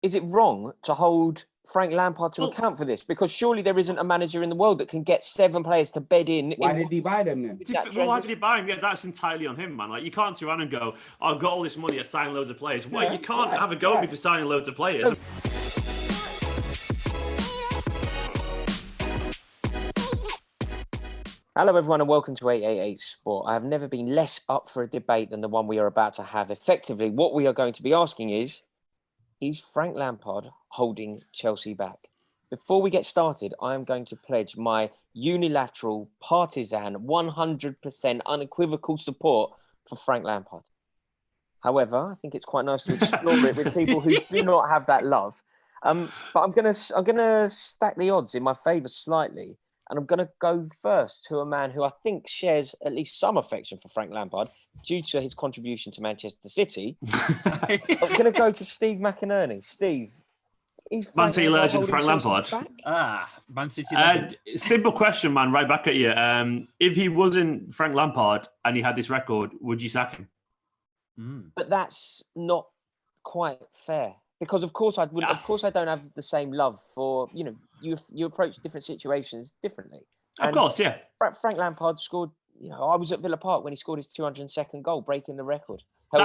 Is it wrong to hold Frank Lampard to account for this? Because surely there isn't a manager in the world that can get 7 players to bed in. Why did he buy them then? Why did he buy him? Yeah, that's entirely on him, man. Like, you can't turn around and go, "I've got all this money, I sign loads of players." Well, you can't have a go at me for signing loads of players. No. Hello, everyone, and welcome to 888sport. I have never been less up for a debate than the one we are about to have. Effectively, what we are going to be asking is Frank Lampard holding Chelsea back? Before we get started, I am going to pledge my unilateral, partisan, 100% unequivocal support for Frank Lampard. However, I think it's quite nice to explore it with people who do not have that love. But I'm gonna stack the odds in my favour slightly. And I'm going to go first to a man who I think shares at least some affection for Frank Lampard due to his contribution to Manchester City. I'm going to go to Steve McInerney. Steve, is Man City legend Frank Lampard. Man City legend. Simple question, man, right back at you. If he wasn't Frank Lampard and he had this record, would you sack him? But that's not quite fair. Because of course I don't have the same love for, you approach different situations differently. Of course, yeah. Frank Lampard scored, I was at Villa Park when he scored his 202nd goal, breaking the record. What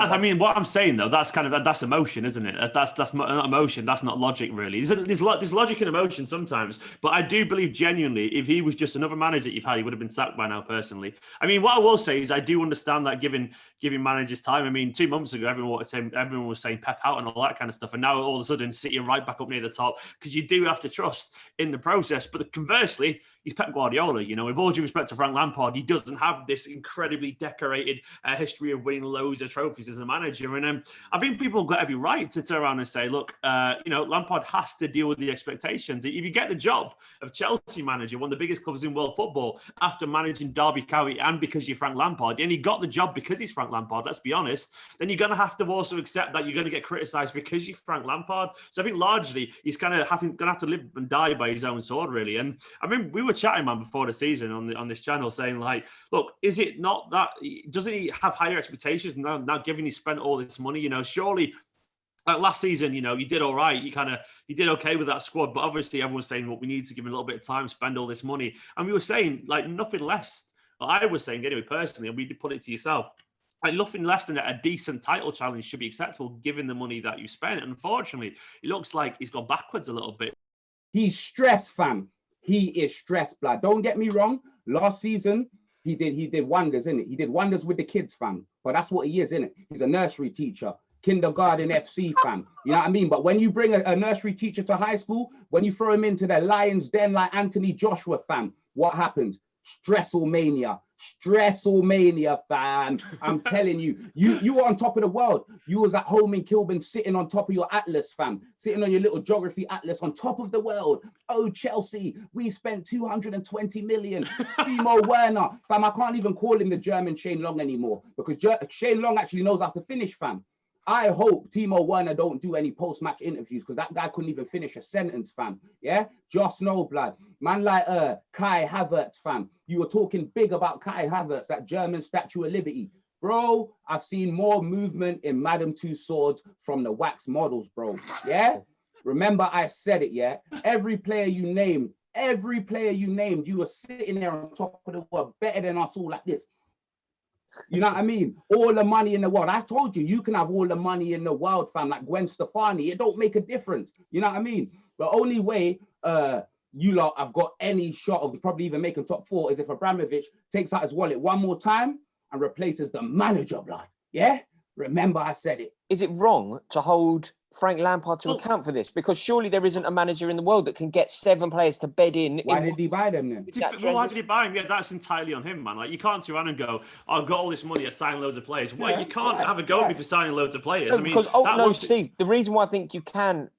I'm saying though, that's emotion, isn't it? That's not emotion. That's not logic, really. There's logic and emotion sometimes, but I do believe genuinely, if he was just another manager you've had, he would have been sacked by now. Personally, I mean, what I will say is I do understand that giving managers time. I mean, 2 months ago, everyone was saying Pep out and all that kind of stuff, and now all of a sudden City are right back up near the top because you do have to trust in the process. But conversely, he's Pep Guardiola. With all due respect to Frank Lampard, he doesn't have this incredibly decorated history of winning loads of trophies as a manager. And I think people have got every right to turn around and say, look, Lampard has to deal with the expectations. If you get the job of Chelsea manager, one of the biggest clubs in world football, after managing Derby County and because you're Frank Lampard, and he got the job because he's Frank Lampard, let's be honest, then you're going to have to also accept that you're going to get criticised because you're Frank Lampard. So I think largely he's kind of going to have to live and die by his own sword, really. And I mean, we were chatting, man, before the season on this channel saying, like, look, is it not that, doesn't he have higher expectations now given he spent all this money? Surely last season, you did all right. You did okay with that squad, but obviously everyone's saying, well, we need to give him a little bit of time, spend all this money. And we were saying, like, nothing less. Well, I was saying anyway, personally, and we did put it to yourself, like, nothing less than a decent title challenge should be acceptable given the money that you spent. And unfortunately, it looks like he's gone backwards a little bit. He's stressed, fam. He is stressed, blood. Don't get me wrong. Last season, he did wonders, innit? He did wonders with the kids, fam. But that's what he is, innit? He's a nursery teacher, kindergarten FC, fam. You know what I mean? But when you bring a nursery teacher to high school, when you throw him into the lion's den like Anthony Joshua, fam, what happens? Stressomania, fam. I'm telling you, you were on top of the world. You was at home in Kilburn sitting on top of your atlas, fam, sitting on your little geography atlas on top of the world. Oh, Chelsea, we spent 220 million. Timo Werner, fam, I can't even call him the German Shane Long anymore because Shane Long actually knows how to finish, fam. I hope Timo Werner don't do any post-match interviews because that guy couldn't even finish a sentence, fam. Yeah? Just no blood. Man like Kai Havertz, fam. You were talking big about Kai Havertz, that German Statue of Liberty. Bro, I've seen more movement in Madame Tussauds from the wax models, bro. Yeah? Remember I said it, yeah? Every player you named, you were sitting there on top of the world, better than us all like this. You know what I mean? All the money in the world. I told you can have all the money in the world, fam, like Gwen Stefani. It don't make a difference. You know what I mean? The only way you lot have got any shot of probably even making top 4 is if Abramovich takes out his wallet one more time and replaces the manager, blood. Yeah? Remember I said it. Is it wrong to hold Frank Lampard to account for this? Because surely there isn't a manager in the world that can get 7 players to bed in. Why did he buy them then? Why did he buy them? Yeah, that's entirely on him, man. Like, you can't turn around and go, I've got all this money, I sign loads of players. Well, you can't have a go at me for signing loads of players. No, because, Steve, the reason why I think you can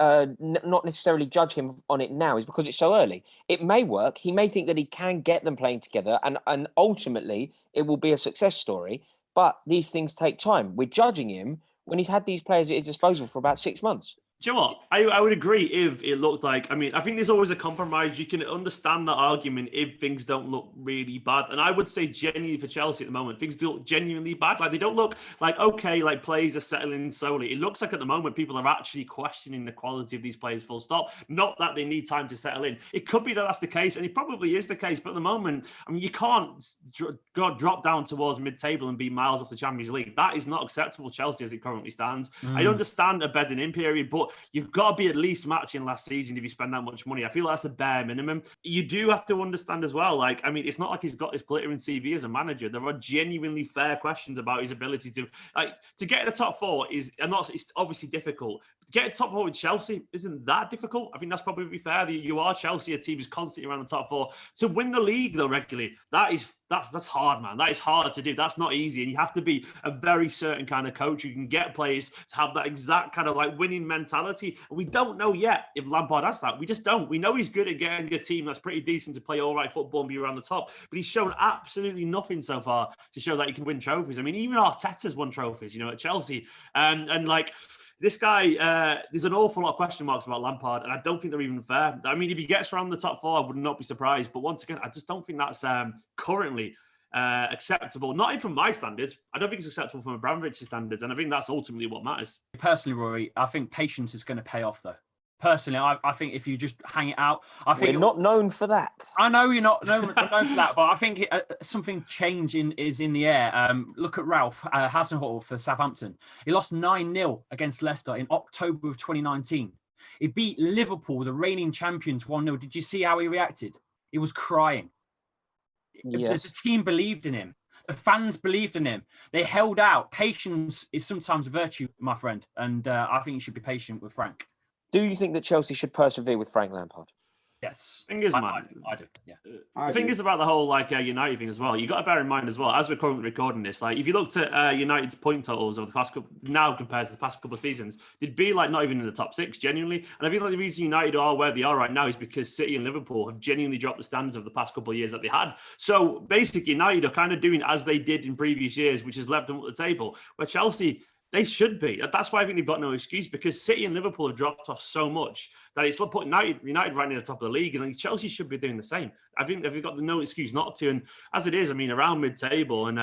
not necessarily judge him on it now is because it's so early. It may work. He may think that he can get them playing together and ultimately it will be a success story. But these things take time. We're judging him when he's had these players at his disposal for about 6 months. Do you know what? I would agree if it looked like, I mean, I think there's always a compromise. You can understand that argument if things don't look really bad. And I would say genuinely for Chelsea at the moment, things do look genuinely bad. Like they don't look like, okay, like players are settling slowly. It looks like at the moment people are actually questioning the quality of these players full stop. Not that they need time to settle in. It could be that that's the case, and it probably is the case. But at the moment, I mean, you can't drop down towards mid-table and be miles off the Champions League. That is not acceptable, Chelsea, as it currently stands. I understand a bedding-in period, but you've got to be at least matching last season if you spend that much money. I feel that's a bare minimum. You do have to understand as well, like, I mean, it's not like he's got this glittering CV as a manager. There are genuinely fair questions about his ability to get in the top four it's obviously difficult. To get a top four with Chelsea isn't that difficult. I think that's probably fair. You are Chelsea, a team who's constantly around the top four. To win the league, though, regularly, that's hard, man. That is hard to do. That's not easy. And you have to be a very certain kind of coach who can get players to have that exact kind of like winning mentality. And we don't know yet if Lampard has that. We just don't. We know he's good at getting a team that's pretty decent to play all right football and be around the top. But he's shown absolutely nothing so far to show that he can win trophies. I mean, even Arteta's won trophies, at Chelsea. And like, this guy, there's an awful lot of question marks about Lampard, and I don't think they're even fair. I mean, if he gets around the top four, I would not be surprised. But once again, I just don't think that's currently acceptable. Not even from my standards. I don't think it's acceptable from Abramovich's standards, and I think that's ultimately what matters. Personally, Rory, I think patience is going to pay off, though. Personally, I think if you just hang it out, I think we're not known for that. I know you're not known for that, but I think something changing is in the air. Look at Ralph Hasenhuttl for Southampton. He lost 9-0 against Leicester in October of 2019. He beat Liverpool, the reigning champions, 1-0. Did you see how he reacted? He was crying. Yes. The team believed in him. The fans believed in him. They held out. Patience is sometimes a virtue, my friend, and I think you should be patient with Frank. Do you think that Chelsea should persevere with Frank Lampard? Yes. I do. Yeah. The thing is about the whole United thing as well. You got to bear in mind as well, as we're currently recording this, like if you looked at United's point totals over the past couple, now compared to the past couple of seasons, they'd be like not even in the top six, genuinely. And I feel like the reason United are where they are right now is because City and Liverpool have genuinely dropped the standards of the past couple of years that they had. So basically, United are kind of doing as they did in previous years, which has left them at the table. Where Chelsea, they should be. That's why I think they've got no excuse, because City and Liverpool have dropped off so much that it's putting United right near the top of the league, and Chelsea should be doing the same. I think they've got no excuse not to. And as it is, I mean, around mid-table, and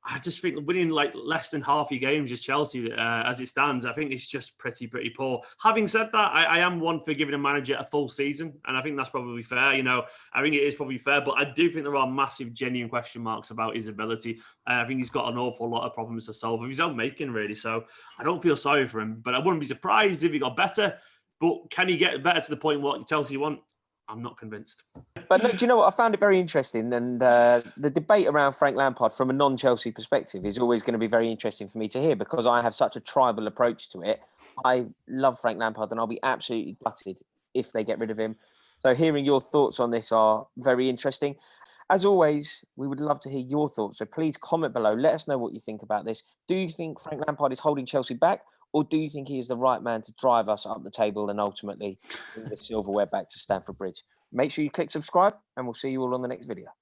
I just think winning like less than half your games as Chelsea, as it stands, I think it's just pretty poor. Having said that, I am one for giving a manager a full season, and I think that's probably fair. I think it is probably fair, but I do think there are massive, genuine question marks about his ability. I think he's got an awful lot of problems to solve of his own making, really. So I don't feel sorry for him, but I wouldn't be surprised if he got better. But can he get better to the point what Chelsea want? I'm not convinced. But look, do you know what? I found it very interesting. And the debate around Frank Lampard from a non-Chelsea perspective is always going to be very interesting for me to hear, because I have such a tribal approach to it. I love Frank Lampard, and I'll be absolutely gutted if they get rid of him. So hearing your thoughts on this are very interesting. As always, we would love to hear your thoughts. So please comment below. Let us know what you think about this. Do you think Frank Lampard is holding Chelsea back? Or do you think he is the right man to drive us up the table and ultimately bring the silverware back to Stamford Bridge? Make sure you click subscribe, and we'll see you all on the next video.